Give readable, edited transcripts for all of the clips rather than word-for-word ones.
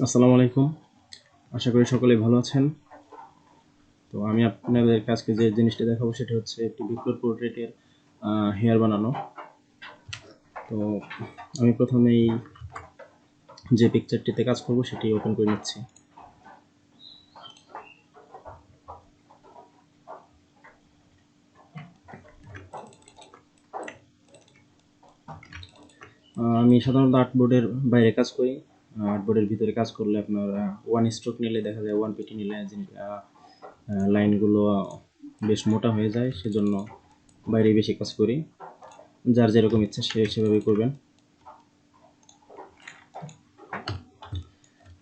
আসসালামু আলাইকুম। আশা করি সকলেই ভালো আছেন। তো আমি আপনাদের আজকে যে জিনিসটা দেখাবো সেটা হচ্ছে একটি বিপ্লব পোর্ট্রেটের হেয়ার বানানো। তো আমি প্রথমেই যে পিকচারটিতে কাজ করব সেটি ওপেন করে নিচ্ছি। আমি সাধারণত আর্টবোর্ডের বাইরে কাজ করি। আর্টবোর্ডের ভিতরে কাজ করলে আপনার ওয়ান স্ট্রোক নিলে দেখা যায়, ওয়ান পিটি নিলে লাইনগুলো বেশ মোটা হয়ে যায়, সেজন্য বাইরে বেশি কাজ করি। যার যেরকম ইচ্ছা সে সেভাবে করবেন।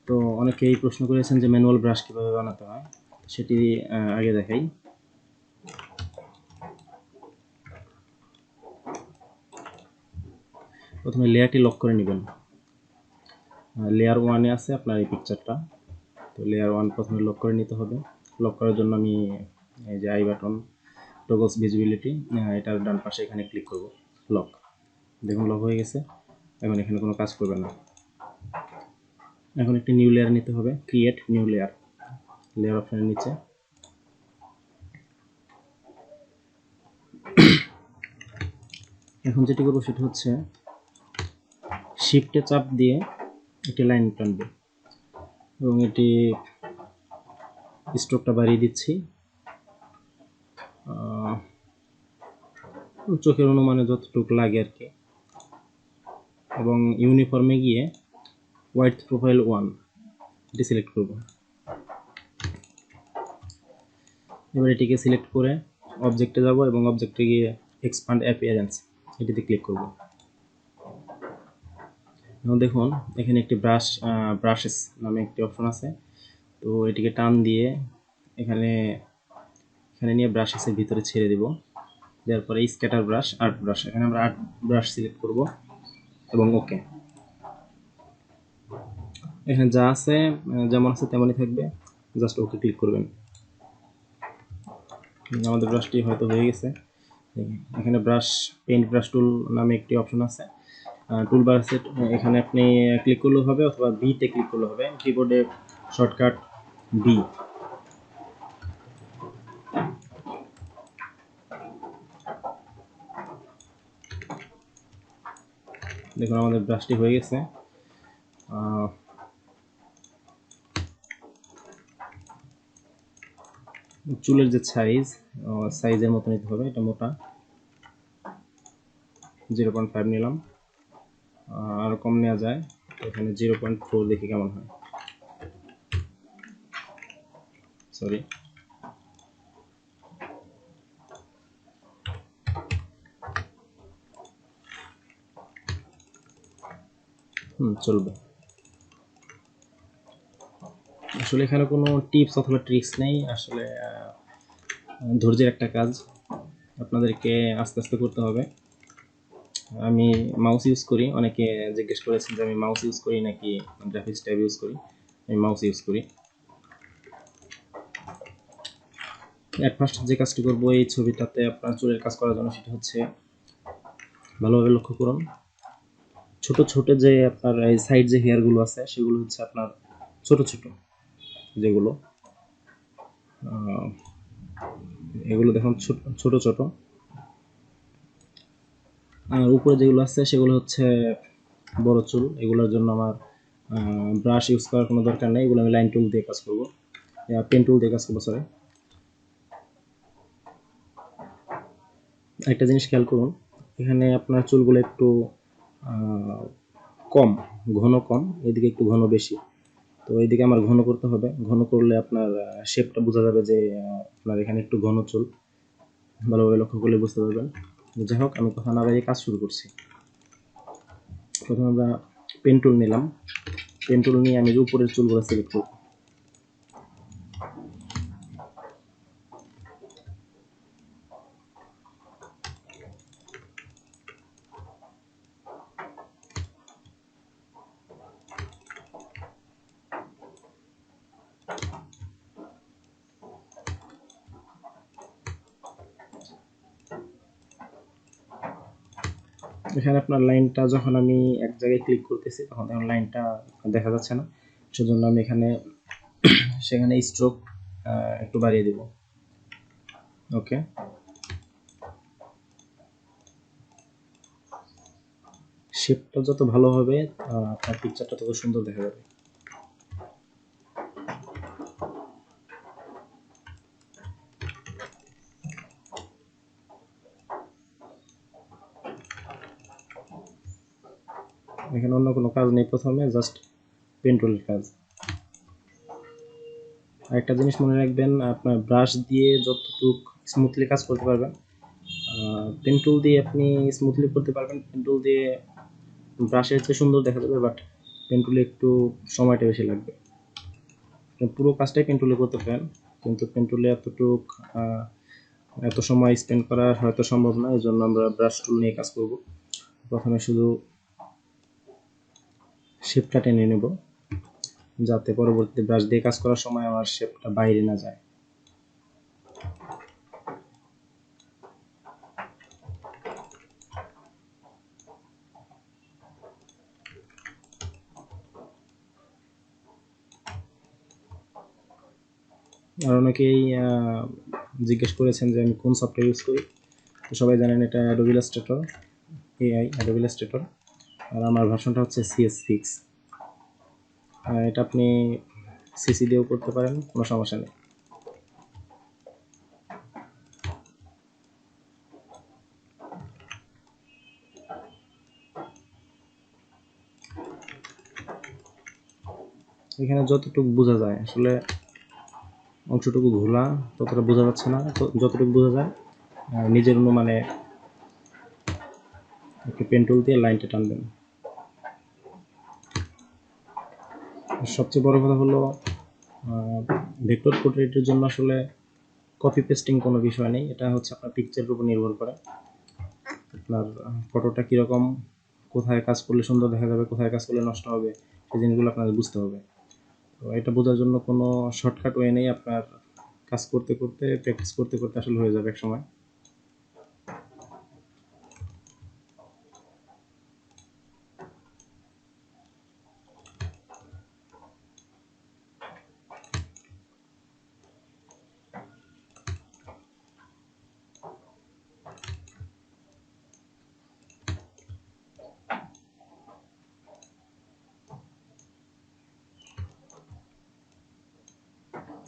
তো অনেকেই প্রশ্ন করেছেন যে ম্যানুয়াল ব্রাশ কীভাবে বানাতে হয়, সেটি আগে দেখাই। প্রথমে লেয়ারটি লক করে নেবেন। লেয়ার ওয়ানে আছে আপনার এই পিকচারটা, তো লেয়ার ওয়ান প্রথমে লক করে নিতে হবে। লক করার জন্য আমি এই যে আই বাটন টগলস ভিজিবিলিটি, এটার ডান পাশে এখানে ক্লিক করব। লক, দেখুন লক হয়ে গেছে। এখন এখানে কোনো কাজ করবে না। এখন একটি নিউ লেয়ার নিতে হবে, ক্রিয়েট নিউ লেয়ার, লেয়ার অপশনের নিচে। এখন যেটি করবো সেটা হচ্ছে শিফটে চাপ দিয়ে একটি লাইন টানবে এবং এটি স্ট্রোকটা বাড়িয়ে দিচ্ছি চোখের অনুমানে যতটুকু লাগে আর কি। এবং ইউনিফর্মে গিয়ে হোয়াইট প্রোফাইল 1 এটি সিলেক্ট করব। এবার এটিকে সিলেক্ট করে অবজেক্টে যাব এবং অবজেক্টে গিয়ে এক্সপান্ড অ্যাপিয়ারেন্স এটিতে ক্লিক করব। এখন দেখুন এখানে একটি ব্রাশেস নামে একটি অপশন আছে। তো এটিকে টান দিয়ে এখানে নিয়ে ব্রাশেসের ভিতরে ছেড়ে দিব। দেওয়ার পরে স্ক্যাটার ব্রাশ, আর্ট ব্রাশ, এখানে আমরা আর্ট ব্রাশ সিলেক্ট করব এবং ওকে। এখানে যা আছে যেমন আছে তেমনই থাকবে, জাস্ট ওকে ক্লিক করবেন। আমাদের ব্রাশটি হয়তো হয়ে গেছে। এখানে পেইন্ট ব্রাশ টুল নামে একটি অপশন আছে, টুলবার আছে, এখানে আপনি ক্লিক করলেও হবে অথবা বিতে ক্লিক করলেও হবে। কিবোর্ডে শর্টকাট বি। দেখুন আমাদের ব্রাশটি হয়ে গেছে। চুলের যে সাইজের মতো নিতে হবে, এটা মোটা 0.5 নিলাম, আরও কম নেওয়া যায়, এখানে 0.4 দেখি কেমন হয়। সরি, চলবে। আসলে এখানে কোনো টিপস অথবা ট্রিক্স নেই, আসলে ধৈর্যের একটা কাজ, আপনাদেরকে আস্তে আস্তে করতে হবে। আমি মাউস ইউজ করি, অনেকে জিজ্ঞেস করেছেন যে আমি মাউস ইউজ করি নাকি গ্রাফিক্স ট্যাব ইউজ করি। আমি মাউস ইউজ করি। এট ফার্স্ট যে কাজটি করবো এই ছবিটাতে আপনার চুলের কাজ করার জন্য, সেটা হচ্ছে ভালোভাবে লক্ষ্য করুন, ছোট ছোট যে আপনার এই সাইড যে হেয়ারগুলো আছে সেগুলো হচ্ছে আপনার ছোট ছোট, যেগুলো এগুলো দেখুন ছোট ছোট। আর উপরে যেগুলো আছে সেগুলো হচ্ছে বড় চুল। এগুলোর জন্য আমার ব্রাশ ইউজ করার কোনো দরকার নেই, এগুলো আমি লাইন টুল দিয়ে কাজ করবো, পেন টুল দিয়ে কাজ করবো। সরি, একটা জিনিস খেয়াল করুন, এখানে আপনার চুলগুলো একটু কম, ঘন কম, এদিকে একটু ঘন বেশি। তো এইদিকে আমার ঘন করতে হবে, ঘন করলে আপনার শেপটা বোঝা যাবে যে আপনার এখানে একটু ঘন চুল, ভালোভাবে লক্ষ্য করলে বুঝতে পারবেন। যাই হোক, আমি কথা না বাড়িয়ে কাজ শুরু করছি। প্রথমে আমরা পেন টুল নিলাম, পেন টুল নিয়ে আমি উপরের চুলগুলো সিলেক্ট করব। এখানে আপনার লাইনটা যখন আমি এক জায়গায় ক্লিক করতেছি তখন লাইনটা দেখা যাচ্ছে না, সেজন্য আমি সেখানে স্ট্রোক একটু বাড়িয়ে দেব। ওকে, শেপটা যত ভালো হবে আপনার পিকচারটা তত সুন্দর দেখা যাবে। এখানে অন্য কোনো কাজ নেই, প্রথমে জাস্ট পেন টুলের কাজ। আরেকটা জিনিস মনে রাখবেন, আপনার ব্রাশ দিয়ে যতটুকু স্মুথলি কাজ করতে পারবেন পেন টুল দিয়ে আপনি স্মুথলি করতে পারবেন। পেন টুল দিয়ে ব্রাশের চেয়ে সুন্দর দেখা যাবে, বাট পেন টুলে একটু সময়টা বেশি লাগবে। পুরো কাজটাই পেন টুলে করতে পারেন, কিন্তু পেন টুলে এত সময় স্পেন্ড করা হয়তো সম্ভব না, এই জন্য আমরা ব্রাশ টুল নিয়ে কাজ করব। প্রথমে শুধু শেপটা টেনে নেব, যাতে পরবর্তীতে ব্রাশ দিয়ে কাজ করার সময় আমার শেপটা বাইরে না যায়। আর অনেকেই জিজ্ঞেস করেছেন যে আমি কোন সফটওয়্যার ইউজ করি। তো সবাই জানেন এটা অ্যাডোবি ইলাস্ট্রেটর, অ্যাডোবি ইলাস্ট্রেটর। আর আমার ভার্সনটা হচ্ছে CS6। এটা আপনি সিসি দিয়েও করতে পারেন, কোনো সমস্যা নেই। এখানে যতটুকু বোঝা যায়, আসলে অংশটুকু ঘোলা, ততটা বোঝা যাচ্ছে না। তো যতটুকু বোঝা যায় নিজের অনুমানে একটু পেন টুল দিয়ে লাইনটা টানবেন। সবচেয়ে বড় কথা হলো ভেক্টর পোর্ট্রেটের জন্য আসলে কপি পেস্টিং কোনো বিষয় নেই, এটা হচ্ছে আপনার পিকচারের উপর নির্ভর করে। আপনার ফটোটা কীরকম, কোথায় কাজ করলে সুন্দর দেখা যাবে, কোথায় কাজ করলে নষ্ট হবে, সেই জিনিসগুলো আপনাদের বুঝতে হবে। তো এটা বোঝার জন্য কোনো শর্টকাট ওয়ে নেই, আপনার কাজ করতে করতে প্র্যাকটিস করতে করতে আসলে হয়ে যাবে এক সময়।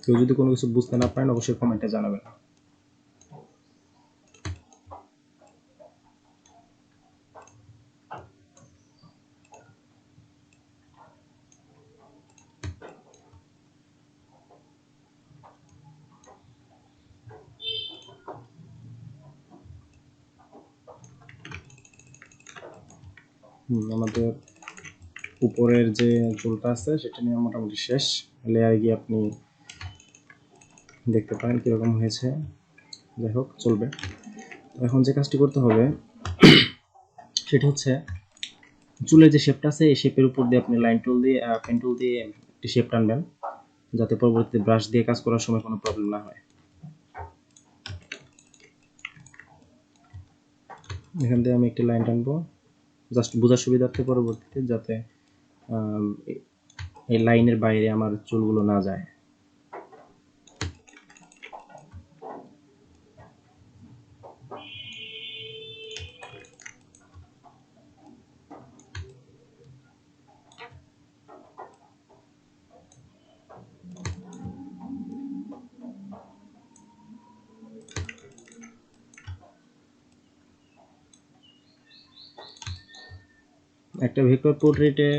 কেউ যদি কোনো কিছু বুঝতে না পারেন অবশ্যই কমেন্টে জানাবেন। আমাদের উপরের যে চুলটা আছে সেটা নিয়ে মোটামুটি শেষ। লেয়ারে গিয়ে আপনি দেখতে পারেন কীরকম হয়েছে। যাই হোক, চলবে। তো এখন যে কাজটি করতে হবে সেটি হচ্ছে চুলের যে শেপটা আছে এই শেপের উপর দিয়ে আপনি লাইন টুল দিয়ে পেন টুল দিয়ে একটি শেপ টানবেন, যাতে পরবর্তীতে ব্রাশ দিয়ে কাজ করার সময় কোনো প্রবলেম না হয়। এখান থেকে আমি একটি লাইন টানবো জাস্ট বোঝার সুবিধার্থে, পরবর্তীতে যাতে এই লাইনের বাইরে আমার চুলগুলো না যায়। একটা ভেক্টর পোর্ট্রেটে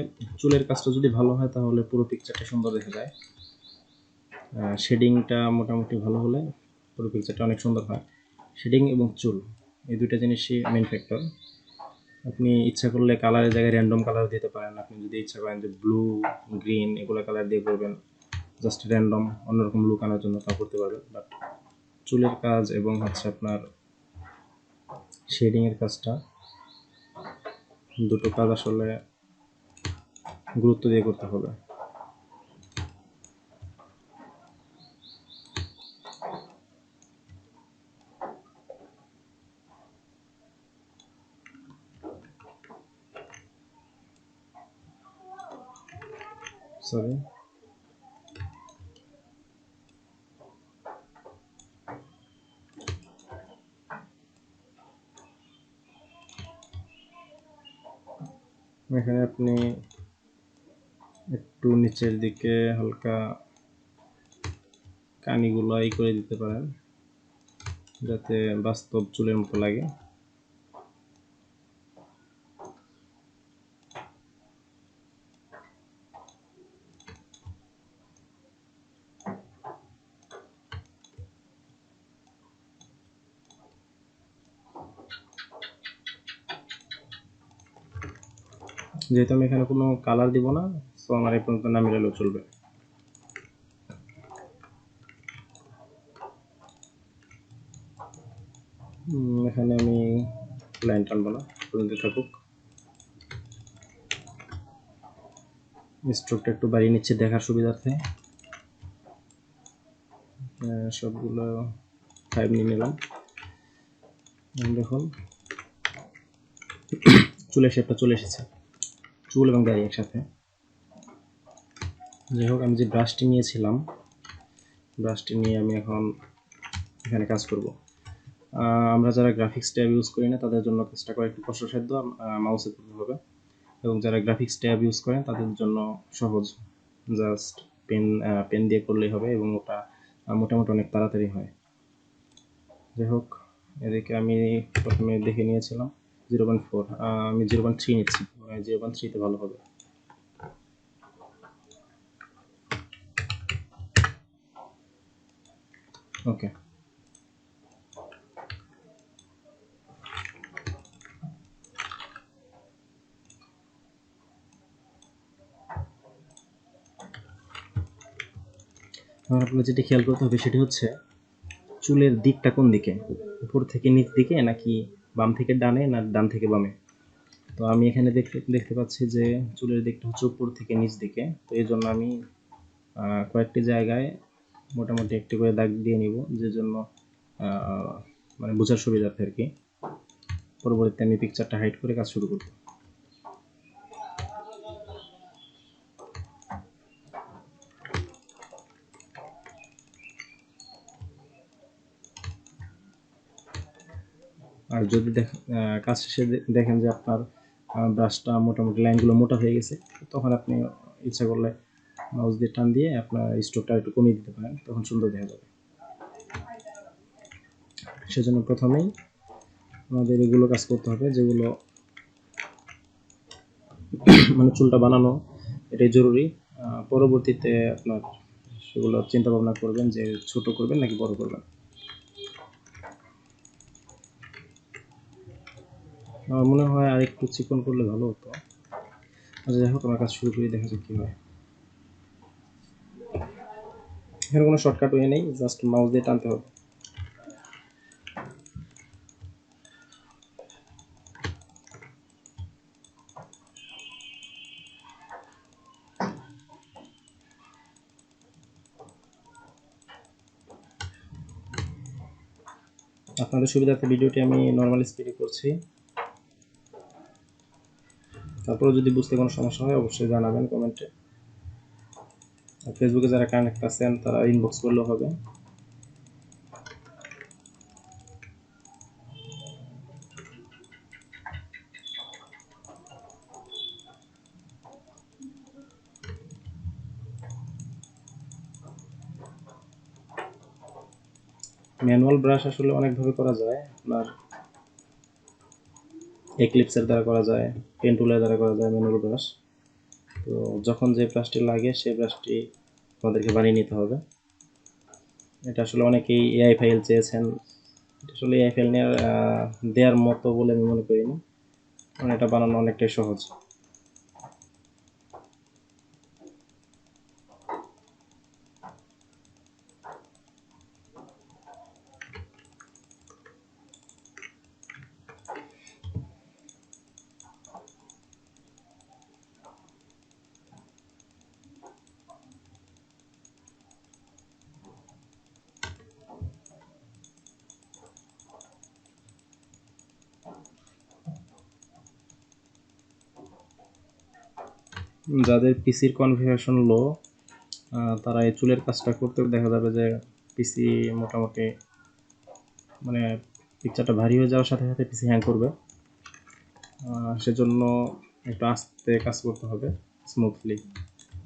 চুলের কাজটা যদি ভালো হয় তাহলে পুরো পিকচারটা সুন্দর দেখা যায়। শেডিংটা মোটামুটি ভালো হলে পুরো পিকচারটা অনেক সুন্দর হয়। শেডিং এবং চুল এই দুইটা জিনিসই মেইন ফ্যাক্টর। আপনি ইচ্ছা করলে কালারের জায়গায় র্যান্ডম কালার দিতে পারেন। আপনি যদি ইচ্ছা করেন যে ব্লু, গ্রিন এগুলো কালার দিয়ে করবেন, জাস্ট র্যান্ডম অন্যরকম লুক আনার জন্য, তা করতে পারবেন। বাট চুলের কাজ এবং হচ্ছে আপনার শেডিংয়ের কাজটা, দুটো কাজ আসলে গুরুত্ব দিয়ে করতে হবে। সরি। এখানে আপনি একটু নিচের দিকে হালকা কানিগুলো করে দিতে পারেন যাতে বাস্তব চুলের মতো লাগে। যেহেতু আমি এখানে কোনো কালার দিব না, তো আমার এই পর্যন্ত না মিলালেও চলবে। এখানে আমি লাইন টানবো না, পর্যন্ত থাকুক। স্ট্রোকটা একটু বাড়িয়ে নিচ্ছে দেখার সুবিধার্থে। সবগুলো 5 নিয়ে নিলাম। দেখুন চুলের শেপটা চলে এসেছে, চুল এবং দাড়ি একসাথে। যাই হোক, আমি যে ব্রাশটি নিয়েছিলাম, ব্রাশটি নিয়ে আমি এখন এখানে কাজ করব। আমরা যারা গ্রাফিক্স ট্যাব ইউজ করি না তাদের জন্য কাজটা করা একটু কষ্টসাধ্য, মাউসে করতে হবে। এবং যারা গ্রাফিক্স ট্যাব ইউজ করেন তাদের জন্য সহজ, জাস্ট পেন দিয়ে করলেই হবে এবং ওটা মোটামুটি অনেক তাড়াতাড়ি হয়। যাই হোক, এদিকে আমি প্রথমে দেখে নিয়েছিলাম 0.4, আমি 0.3 নিচ্ছি, 0.3তে ভালো হবে। ওকে, এখন আপনার যেটি খেয়াল করতে হবে সেটি হচ্ছে চুলের দিকটা কোন দিকে, উপর থেকে নিচ দিকে নাকি বাম থেকে ডানে না ডান থেকে বামে। তো আমি এখানে দেখতে পাচ্ছি যে চুলের দিকটা হচ্ছে উপর থেকে নিচ দিকে, তো এই জন্য আমি কয়েকটি জায়গায় মোটামুটি একটি করে দাগ দিয়ে নিব, যে জন্য মানে বোঝার সুবিধার্থে আর কি। পরবর্তীতে আমি পিকচারটা হাইড করে কাজ শুরু করব। আর যদি কাজ শেষে দেখেন যে আপনার ব্রাশটা মোটামুটি লাইনগুলো মোটা হয়ে গেছে, তখন আপনি ইচ্ছা করলে মাউস দিয়ে টান দিয়ে আপনার স্ট্রোকটা একটু কমিয়ে দিতে পারেন, তখন সুন্দর দেখা যাবে। সেজন্য প্রথমেই আমাদের এগুলো কাজ করতে হবে, যেগুলো মানে চুলটা বানানো এটাই জরুরি। পরবর্তীতে আপনার সেগুলো চিন্তা ভাবনা করবেন যে ছোট করবেন নাকি বড় করবেন। আমার মনে হয় আর একটু চিকন করলে ভালো হতো। আচ্ছা, যাই হোক, আমার কাজ শুরু করে দেখা যাক কি হয়। এখানে কোনো শর্টকাট ওয়ে নেই, জাস্ট মাউস দিয়ে টানতে হবে। আপনাদের সুবিধার্থে ভিডিওটি আমি নর্মাল স্পিডে করছি। তারপরে যদি বুঝতে কোনো সমস্যা হয় অবশ্যই জানাবেন কমেন্টে। আর ফেসবুকে যারা কানেক্ট আছেন তারা ইনবক্স করলেও হবে। ম্যানুয়াল ব্রাশ আসলে অনেকভাবে করা যায়, আপনার এক্লিপসের দ্বারা করা যায়, পেন টুলের দ্বারা করা যায় ম্যানুয়াল ব্রাশ। তো যখন যে ব্রাশটি লাগে সেই ব্রাশটি আমাদেরকে বানিয়ে নিতে হবে। এটা আসলে অনেকেই এআই ফাইল চেয়েছেন, আসলে এআই ফাইল দেওয়ার মতো বলে আমি মনে করি না, কারণ এটা বানানো অনেকটাই সহজ। যাদের পিসির কনফিগারেশন লো, তারা এই চুলের কাজটা করতে দেখা যাবে যে পিসি মোটামুটি মানে পিকচারটা ভারী হয়ে যাওয়ার সাথে সাথে পিসি হ্যাং করবে। সেজন্য একটু আস্তে কাজ করতে হবে, স্মুথলি।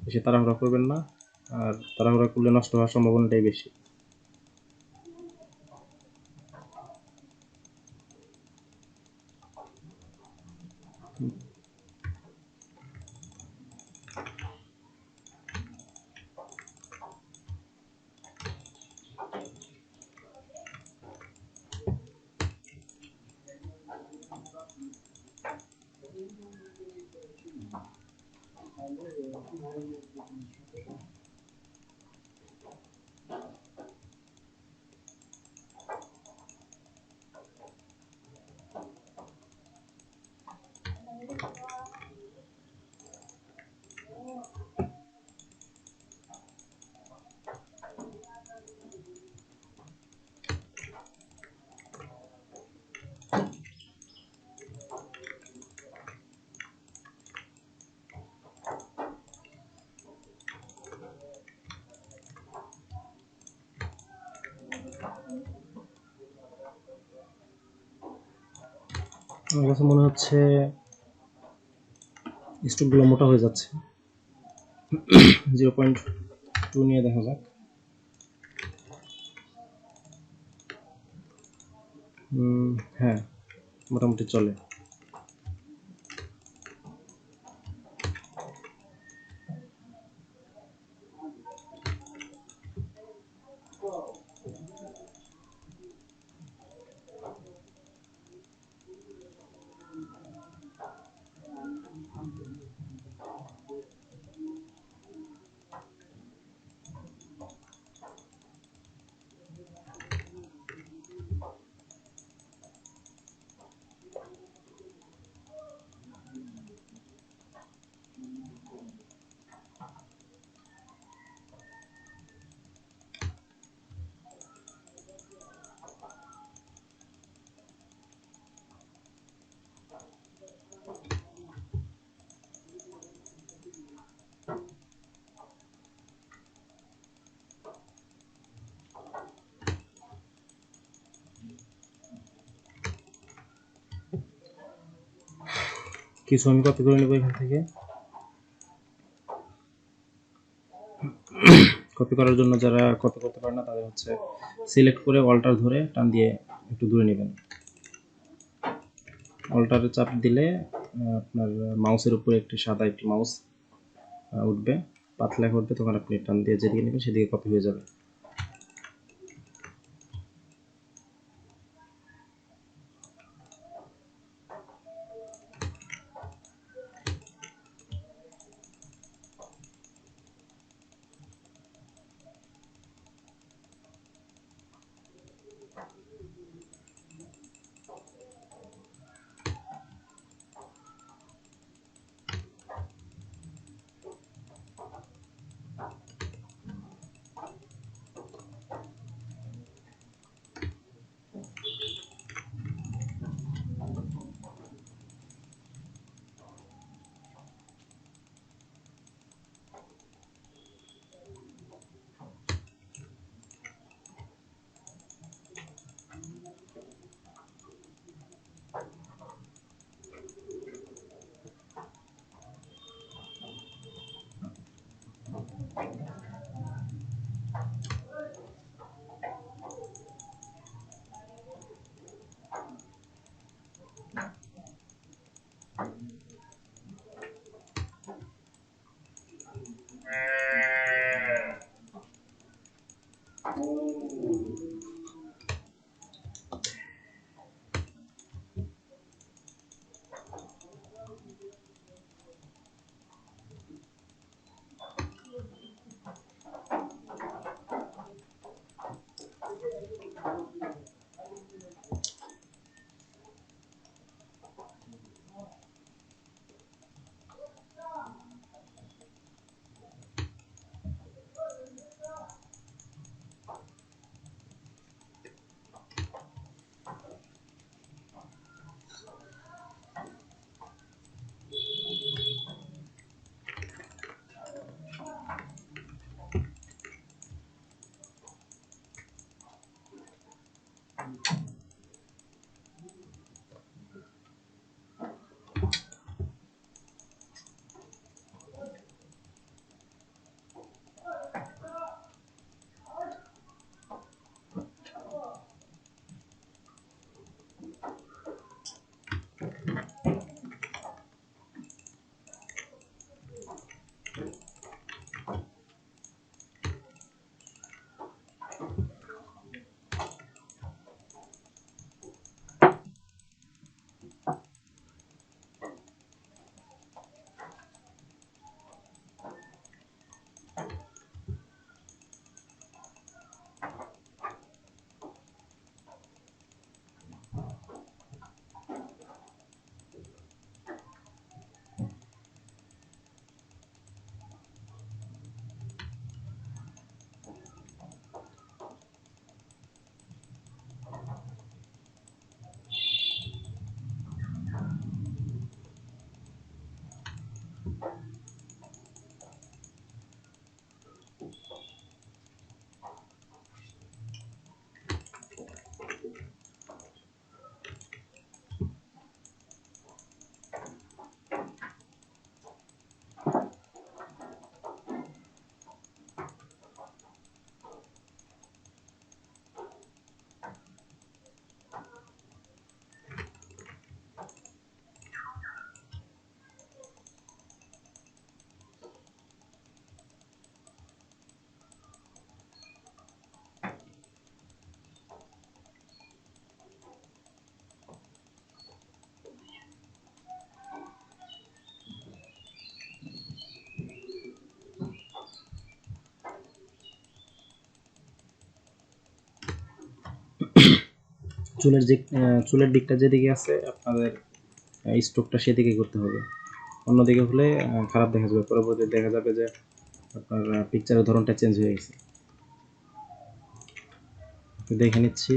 বেশি তাড়াহুড়া করবেন না, আর তাড়াহুড়া করলে নষ্ট হওয়ার সম্ভাবনাটাই বেশি। আমার কাছে মনে হচ্ছে স্ট্রোকগুলো মোটা হয়ে যাচ্ছে। 0.2 নিয়ে দেখা যাক। হ্যাঁ, মোটামুটি চলে। কিছু আমি কপি করে নেব এখান থেকে। কপি করার জন্য যারা কপি করতে পারে না, তাদের হচ্ছে সিলেক্ট করে অল্টার ধরে টান দিয়ে একটু দূরে নেবেন। অল্টারে চাপ দিলে আপনার মাউসের উপরে একটি সাদা একটি মাউস উঠবে, পাতলা করবে, তখন আপনি টান দিয়ে যেদিকে নেবেন সেদিকে কপি হয়ে যাবে। চুলের দিকটা যেদিকে আছে আপনাদের স্ট্রোকটা সেদিকে করতে হবে, অন্যদিকে হলে খারাপ দেখা যাবে, পরবর্তীতে দেখা যাবে যে আপনার পিকচারের ধরনটা চেঞ্জ হয়ে গেছে। দেখে নিচ্ছি।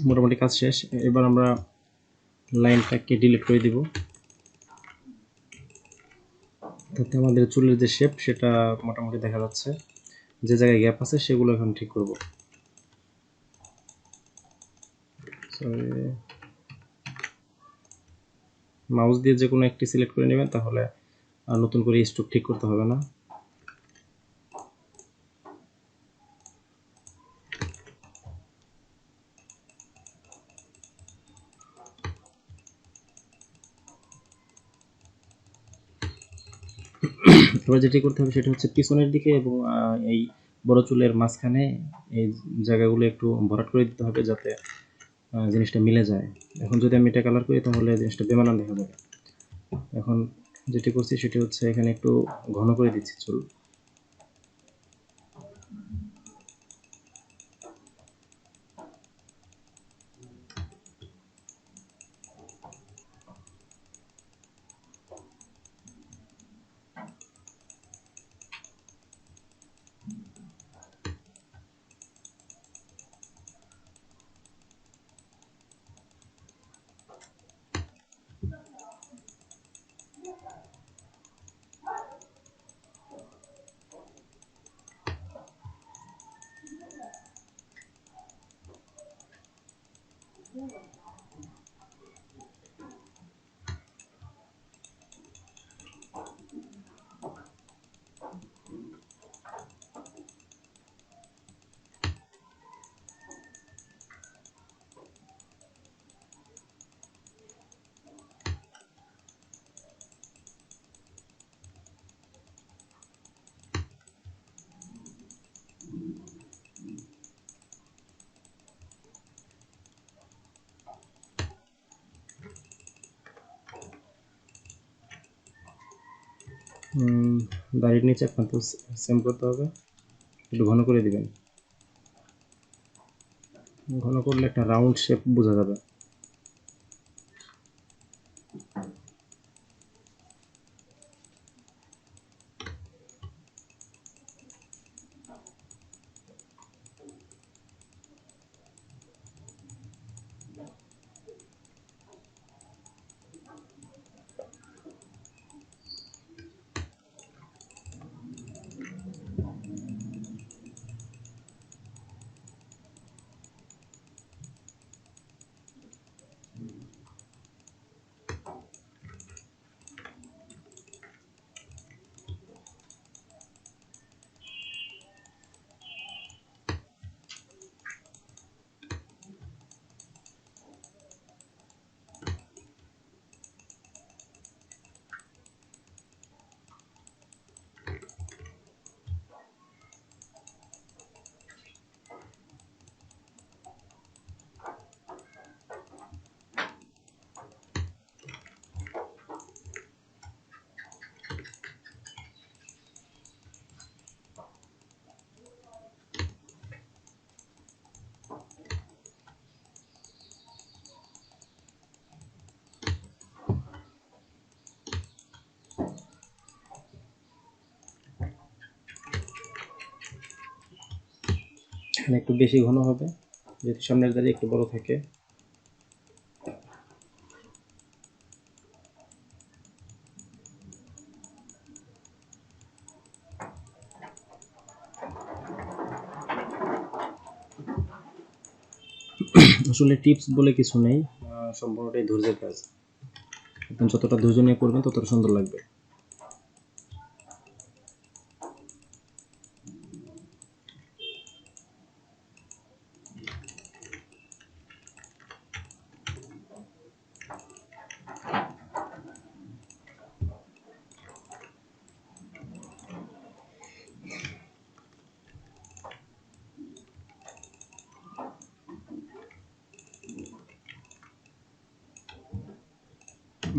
মোটামুটি কাজ শেষ। এবার আমরা লাইনটাকে ডিলিট করে দিব, তাতে আমাদের চুলের যে শেপ সেটা মোটামুটি দেখা যাচ্ছে। যে জায়গায় গ্যাপ আছে সেগুলো এখন ঠিক করব। মাউস দিয়ে যে কোনো একটি সিলেক্ট করে নেবেন, তাহলে আর নতুন করে স্ট্রোক ঠিক করতে হবে না। এবার যেটি করতে হবে সেটা হচ্ছে পিছনের দিকে এবং এই বড় চুলের মাঝখানে এই জায়গাগুলো একটু ভরাট করে দিতে হবে, যাতে জিনিসটা মিলে যায়। এখন যদি আমি এটা কালার করি তাহলে জিনিসটা বেমানান দেখা যাবে। এখন যেটি করছি সেটি হচ্ছে এখানে একটু ঘন করে দিচ্ছি চুল। দাড়ির নিচে আপনাকে সেম করতে হবে, একটু ঘন করে দিবেন। ঘন করলে একটা রাউন্ড শেপ বোঝা যাবে। এখানে একটু বেশি ঘন হবে, যেহেতু সামনের দাড়ি একটু বড় থাকে। আসলে টিপস বলে কিছু নেই, সম্পূর্ণটাই ধৈর্যের কাজ। আপনি যতটা ধৈর্য নিয়ে করবেন ততটা সুন্দর লাগবে।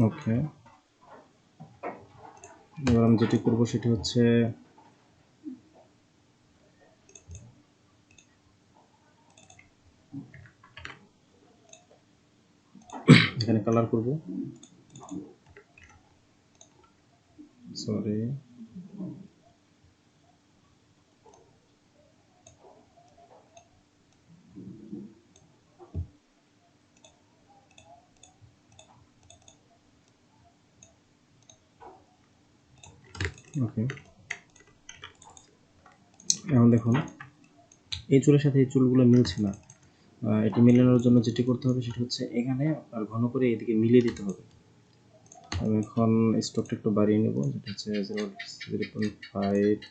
ওকে, এবার আমি যেটি করবো সেটি হচ্ছে এখানে কালার করব। সরি, ওকে, এখন দেখুন এই চুলের সাথে এই চুলগুলো মিলছে না। এটি মেলানোর জন্য যেটি করতে হবে সেটা হচ্ছে এখানে আর ঘন করে এদিকে মিলিয়ে দিতে হবে। আমি এখন স্টকটা একটু বাড়িয়ে নেব, যেটা হচ্ছে 0.5।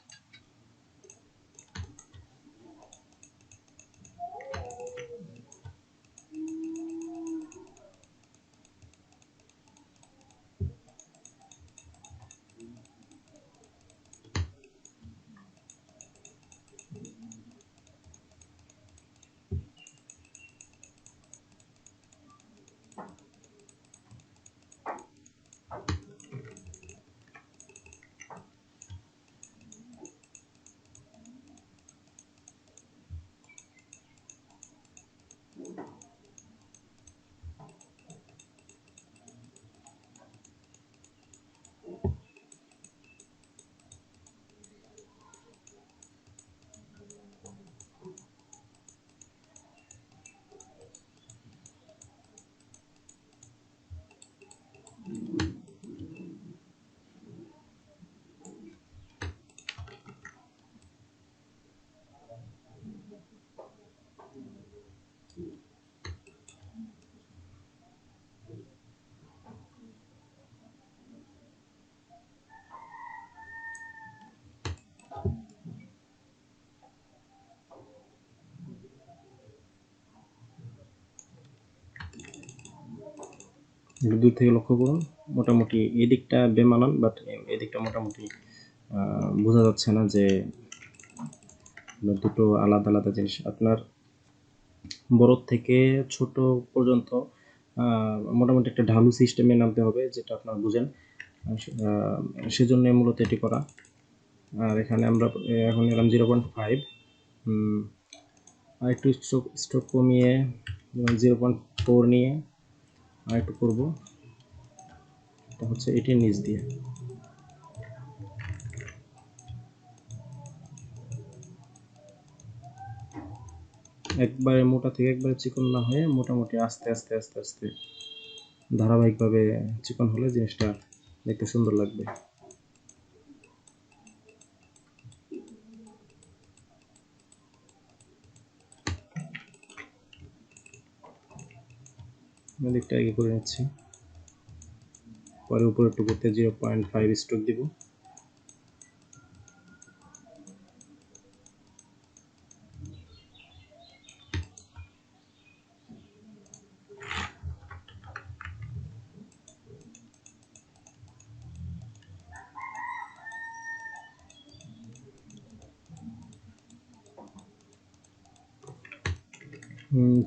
দূর থেকে লক্ষ্য করুন, মোটামুটি এদিকটা বেমানান, বাট এদিকটা মোটামুটি বোঝা যাচ্ছে না যে দুটো আলাদা আলাদা জিনিস। আপনার বড় থেকে ছোট পর্যন্ত মোটামুটি একটা ঢালু সিস্টেমে নামতে হবে, যেটা আপনারা বুঝেন। সেজন্য মূলত এটি করা। আর এখানে আমরা এখন নিলাম 0.5, আর একটু স্ট্রোক কমিয়ে 0.4 নিয়ে আর একটু করবো, এটা হচ্ছে এটির নিচ দিয়ে। একবারে মোটা থেকে একবারে চিকন না হয়ে মোটামুটি আস্তে আস্তে আস্তে আস্তে ধারাবাহিকভাবে চিকন হলে জিনিসটা দেখতে সুন্দর লাগবে। এদিকটা আগে করে নিচ্ছি, পরে উপরের টুকুতে 0.5 স্ট্রোক দিব।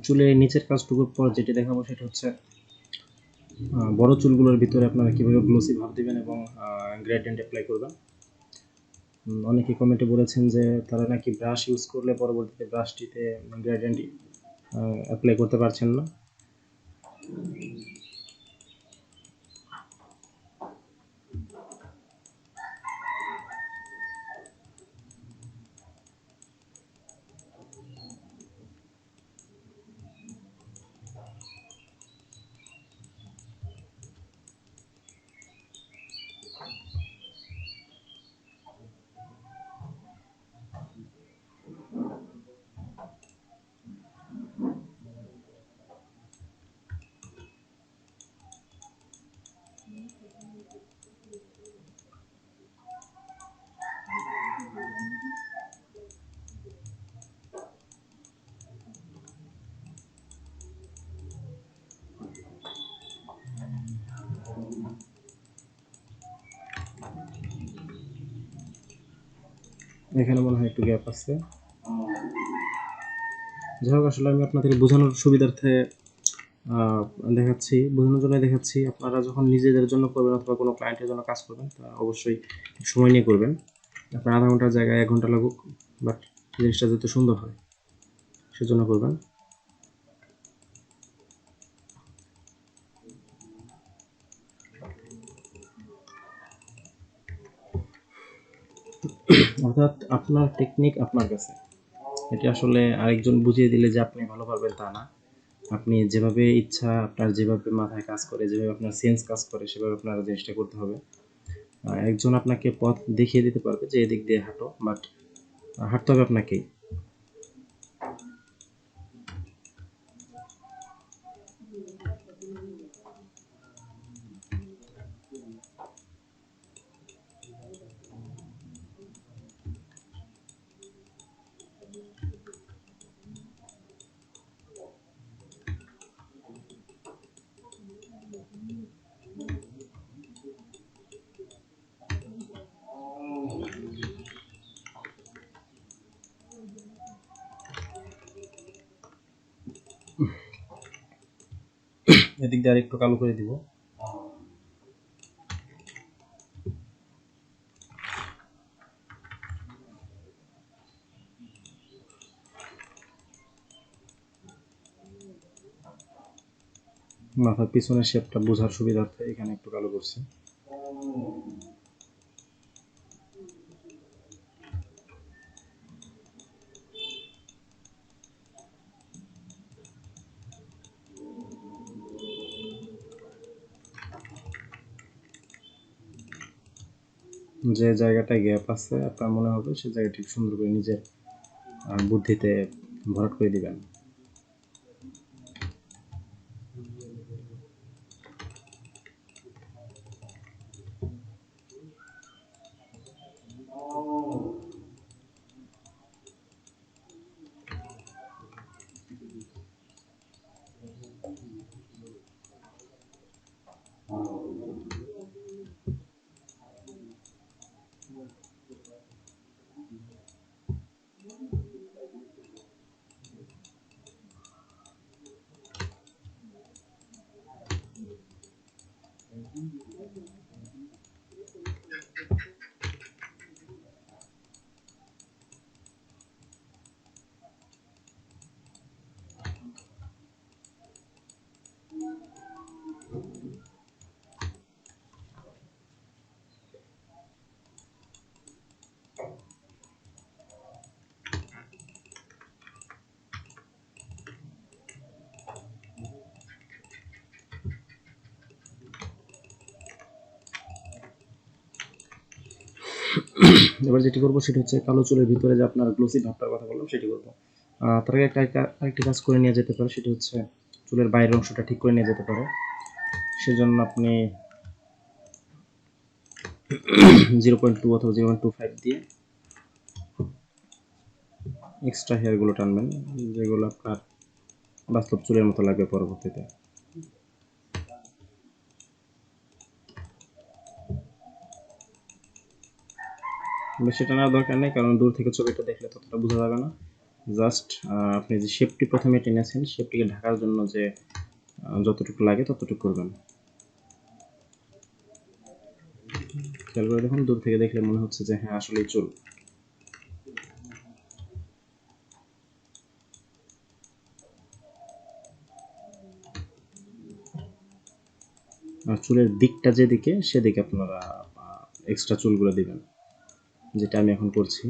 চুলের নিচের কাজটুকুর পর যেটি দেখাবো সেটা হচ্ছে বড় চুলগুলোর ভিতরে আপনারা কীভাবে গ্লোসি ভাব দেবেন এবং গ্রেডিয়েন্ট অ্যাপ্লাই করবেন। অনেকে কমেন্টে বলেছেন যে তারা নাকি ব্রাশ ইউজ করলে পরবর্তীতে ব্রাশটিতে গ্রেডিয়েন্ট অ্যাপ্লাই করতে পারছেন না। এখানে মনে হয় একটু গ্যাপ আছে। যাই হোক, আসলে আমি আপনাদের বোঝানোর সুবিধার্থে বোঝানোর জন্য দেখাচ্ছি। আপনারা যখন নিজেদের জন্য করবেন অথবা কোনো ক্লায়েন্টের জন্য কাজ করবেন, তা অবশ্যই সময় নিয়ে করবেন। আপনার আধা ঘন্টার জায়গায় 1 ঘন্টা লাগুক, বাট জিনিসটা যাতে সুন্দর হয় সেজন্য করবেন। অর্থাৎ আপনার টেকনিক আপনার কাছে, এটি আসলে আরেকজন বুঝিয়ে দিলে যে আপনি ভালো পারবেন তা না। আপনি যেভাবে ইচ্ছা, আপনার যেভাবে মাথায় কাজ করে, যেভাবে আপনার সেন্স কাজ করে, সেভাবে আপনার জিনিসটা করতে হবে। একজন আপনাকে পথ দেখিয়ে দিতে পারবে যে এদিক দিয়ে হাঁটো, বাট হাঁটতে হবে আপনাকেই। এদিক দিয়ে আরেকটু কালো করে দিব। মাথার পিছনের শেপটা বোঝার সুবিধার্থে এখানে একটু কালো করছি। যে জায়গাটায় গ্যাপ আছে আপনার মনে হবে সে জায়গাটি সুন্দর করে নিজের বুদ্ধিতে ভরাট করে দিবেন। এবার যেটি করবো সেটি হচ্ছে কালো চুলের ভিতরে যে আপনার গ্লোসি ভাবটার কথা বললাম সেটি করবো। তার আগে আরেকটি কাজ করে নিয়ে যেতে পারে, সেটি হচ্ছে চুলের বাইরের অংশটা ঠিক করে নিয়ে যেতে পারে। সেজন্য আপনি 0.2 অথবা 0.25 দিয়ে এক্সট্রা হেয়ারগুলো টানবেন, যেগুলো আপনার বাস্তব চুলের মতো লাগবে পরবর্তীতে। বেশি টানার দরকার নেই, কারণ দূর থেকে ছবিটা দেখলে ততটা বোঝা যাবে না। জাস্ট আপনি যে শেপটি প্রথমে টেনেছেন শেপটিকে ঢাকার জন্য যে যতটুকু লাগে ততটুকু করবেন। খেয়াল করে দেখুন, দূর থেকে দেখলে মনে হচ্ছে যে হ্যাঁ আসলেই চুল। আর চুলের দিকটা যেদিকে সেদিকে আপনারা এক্সট্রা চুলগুলো দিবেন, যেটা আমি এখন করছি।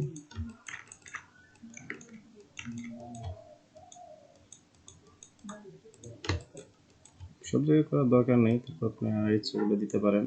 সব জায়গায় করার দরকার নেই, তারপর আপনি আর ইচ্ছেগুলো দিতে পারেন।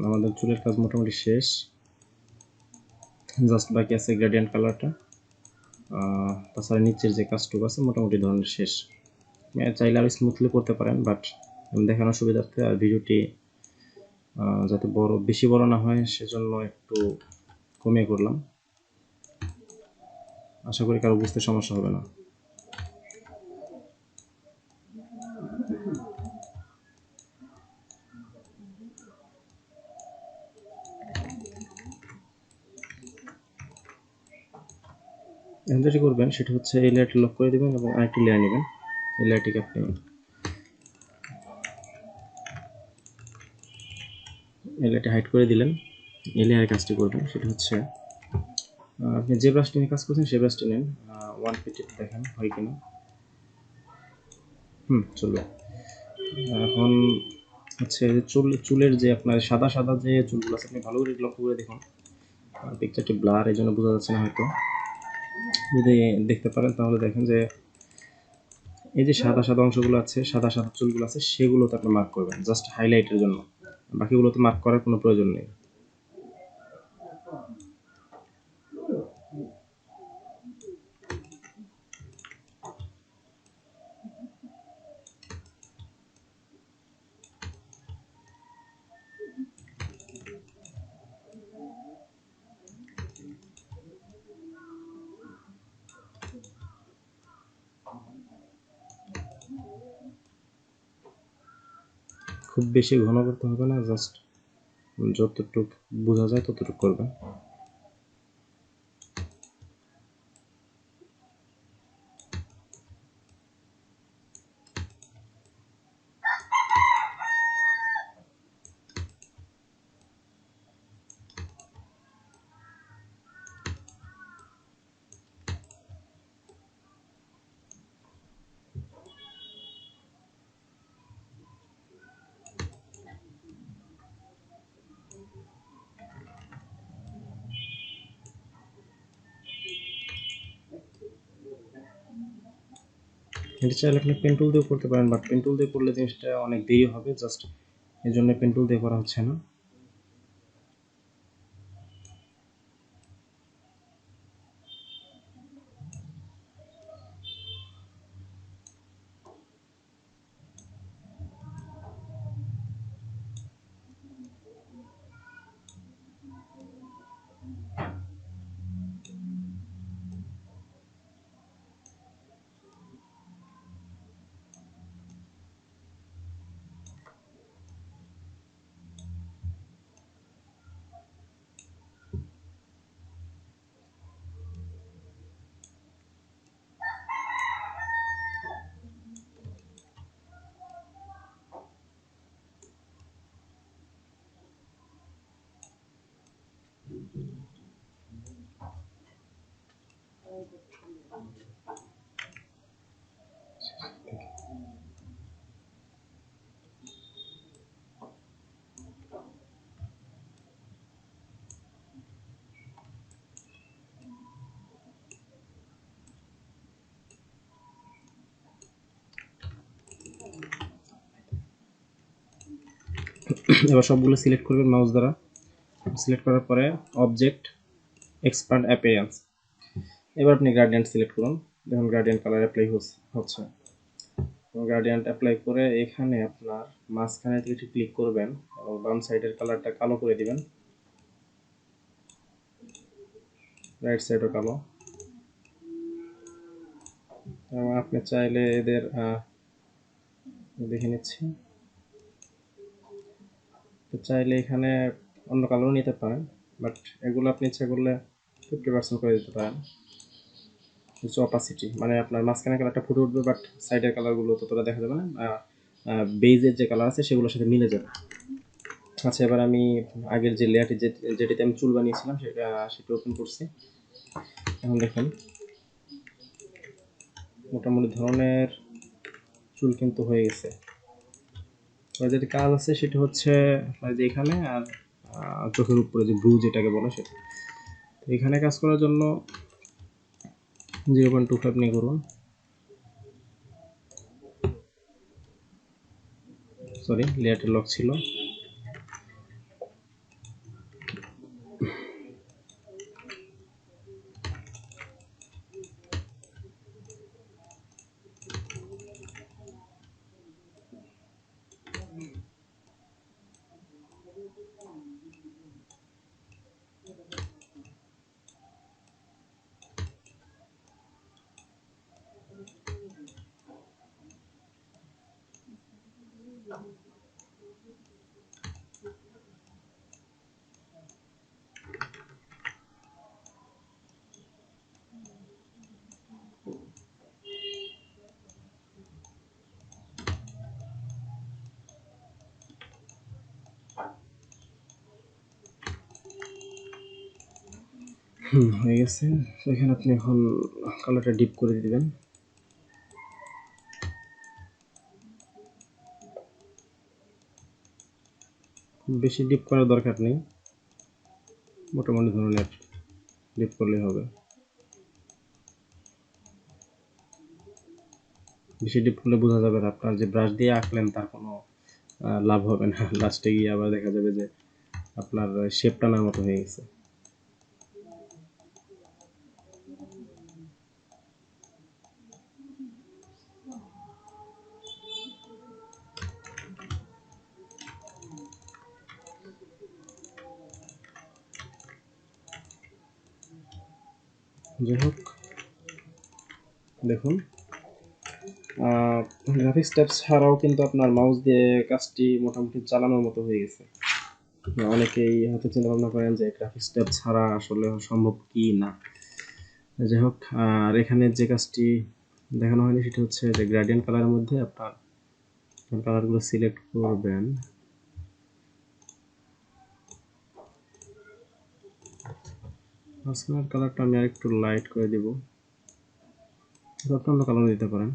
আমাদের চুলের কাজ মোটামুটি শেষ, জাস্ট বাকি আছে গ্রেডিয়েন্ট কালারটা। তাছাড়া নিচের যে কাজটুকু আছে মোটামুটি ধরনের শেষ। চাইলে আরও স্মুথলি করতে পারেন, বাট দেখানোর সুবিধার্থে আর ভিডিওটি যাতে বেশি বড় না হয় সেজন্য একটু কমিয়ে করলাম। আশা করি কারো বুঝতে সমস্যা হবে না। এখন যেটি করবেন সেটা হচ্ছে এই লেয়ারটি লক করে দেবেন এবং আরেকটি লেয়ার নেবেন। এই লেয়ারটিকে আপনি এই লেয়ারটি হাইড করে দিলেন। এই লেয়ারের কাজটি করবেন সেটা হচ্ছে আপনি যে ব্রাশটি নিয়ে কাজ করছেন সেই ব্রাশটি নেন, 150 দেখেন হয় কিনা। চলবে। এখন হচ্ছে চুলের যে আপনার সাদা সাদা যে চুলগুলো আছে আপনি ভালো করে লক্ষ্য করে দেখুন। পিকচারটি ব্লার, এই জন্য বোঝা যাচ্ছে না হয়তো। যদি দেখতে পারেন তাহলে দেখেন যে এই যে সাদা সাদা অংশগুলো আছে, সাদা সাদা চুলগুলো আছে, সেগুলোতে আপনি মার্ক করবেন জাস্ট হাইলাইটের জন্য। বাকিগুলোতে মার্ক করার কোনো প্রয়োজন নেই। খুব বেশি ঘন করতে হবে না, জাস্ট যতটুকু বোঝা যায় ততটুকু করবেন। এটা চাইলে আপনি পেন টুল দিয়েও করতে পারেন, বাট পেন টুল দিয়ে করলে জিনিসটা অনেক দেরি হবে, জাস্ট এই জন্য পেন টুল দিয়ে করা হচ্ছে না। এবার সবগুলো সিলেক্ট করবেন মাউস দ্বারা। সিলেক্ট করার পরে অবজেক্ট, এক্সপান্ড অ্যাপিয়ারেন্স। এবার আপনি গ্রেডিয়েন্ট সিলেক্ট করুন। দেখুন গ্রেডিয়েন্ট কালার অ্যাপ্লাই হচ্ছে। গ্রেডিয়েন্ট অ্যাপ্লাই করে এখানে আপনার মাঝখানে থেকে ক্লিক করবেন এবং বাম সাইডের কালারটা কালো করে দিবেন, রাইট সাইডও কালো। এবং আপনি চাইলে এদের দেখে নিচ্ছি, তো চাইলে এখানে অন্য কালারও নিতে পারেন, বাট এগুলো আপনি ইচ্ছা করলে 50% করে দিতে পারেন। হচ্ছে অপাসিটি, মানে আপনার মাঝখানে কালারটা ফুটে উঠবে, বাট সাইডের কালারগুলো ততটা দেখা যাবে না, বেজের যে কালার আছে সেগুলোর সাথে মিলে যাবে। আচ্ছা, এবার আমি আগের যে লেয়ারটি যেটিতে আমি চুল বানিয়েছিলাম সেটা ওপেন করছি। এখন দেখুন মোটামুটি ধরনের চুল কিন্তু হয়ে গেছে। এবার যেটি কাজ আছে সেটা হচ্ছে যে এখানে আর চোখের উপরে যে ব্রু যেটাকে বলে সেটা। তো এখানে কাজ করার জন্য 0.25 নিয়ে করুন। সরি, লেয়ারটা লক ছিল। হয়ে গেছে। এখানে আপনি এখন কালারটা ডিপ করে দিবেন। বেশি ডিপ করার দরকার নেই, মোটামুটি ধরনের ডিপ করলেই হবে। বেশি ডিপ করলে বোঝা যাবে না, আপনার যে ব্রাশ দিয়ে আঁকলেন তার কোনো লাভ হবে না। লাস্টে গিয়ে আবার দেখা যাবে যে আপনার শেপ টানার মতো হয়ে গেছে। যাই হোক, দেখুন গ্রাফিক্স ট্যাব ছাড়াও কিন্তু আপনার মাউস দিয়ে কাজটি মোটামুটি চালানোর মতো হয়ে গেছে। অনেকেই হয়তো চিন্তা ভাবনা করেন যে গ্রাফিক্স ট্যাব ছাড়া আসলে সম্ভব কি না। যাই হোক, আর এখানে যে কাজটি দেখানো হয়নি সেটা হচ্ছে যে গ্রেডিয়েন্ট কালারের মধ্যে আপনার কালারগুলো সিলেক্ট করবেন। মাঝখানের কালারটা আমি আরেকটু লাইট করে দিব, অন্য কালার দিতে পারেন।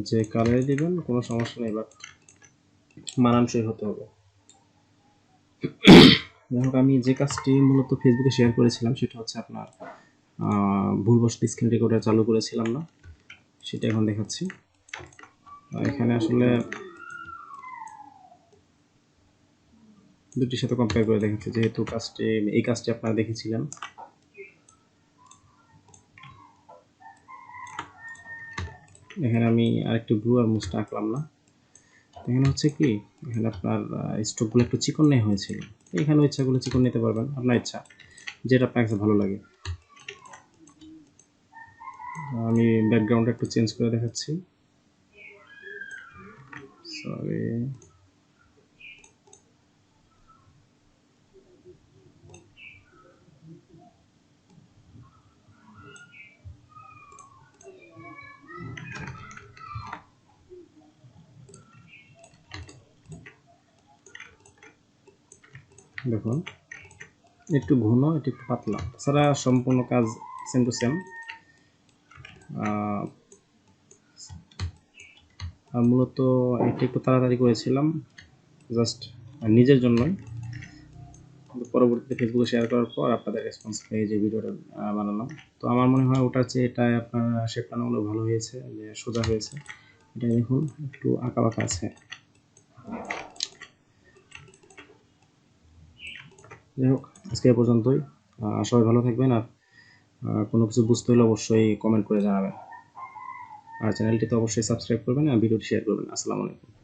যে কালারে দিবেন কোনো সমস্যা নেই, বাট মানানসই হতে হবে। যাই হোক, আমি যে কাজটি মূলত ফেসবুকে শেয়ার করেছিলাম সেটা হচ্ছে আপনার ভুলবশত স্ক্রিন রেকর্ডার চালু করেছিলাম না, সেটা এখন দেখাচ্ছি। এখানে আসলে দুটির সাথে কম্পেয়ার করে দেখাচ্ছি, যেহেতু এই কাজটি আপনারা দেখেছিলেন। এখানে আমি আরেকটু ব্লু আর মুছটা আঁকলাম না। এখানে হচ্ছে কি, এখানে আপনার স্ট্রোকগুলো একটু চিকনাই হয়েছিল, এখানেও ইচ্ছাগুলো চিকন নিতে পারবেন, আপনার ইচ্ছা, যেটা আপনার কাছে ভালো লাগে। আমি ব্যাকগ্রাউন্ডটা একটু চেঞ্জ করে দেখাচ্ছি। সরি, দেখুন একটু ঘন, একটু পাতলা, তাছাড়া সম্পূর্ণ কাজ সেম টু সেম। আর মূলত এটা একটু তাড়াতাড়ি করেছিলাম জাস্ট নিজের জন্যই, পরবর্তীতে ফেসবুকে শেয়ার করার পর আপনাদের রেসপন্স পেয়ে যে ভিডিওটা বানালাম। তো আমার মনে হয় ওটার চেয়ে এটা আপনার শেপ টানাগুলো ভালো হয়েছে, যে সোজা হয়েছে। এটা দেখুন একটু আঁকা বাঁকা আছে। যাই হোক, আজকে এ পর্যন্তই। সবাই ভালো থাকবেন, আর কোনো কিছু বুঝতে হলে অবশ্যই কমেন্ট করে জানাবেন, আর চ্যানেলটি তো অবশ্যই সাবস্ক্রাইব করবেন আর ভিডিওটি শেয়ার করবেন। আসসালামু আলাইকুম।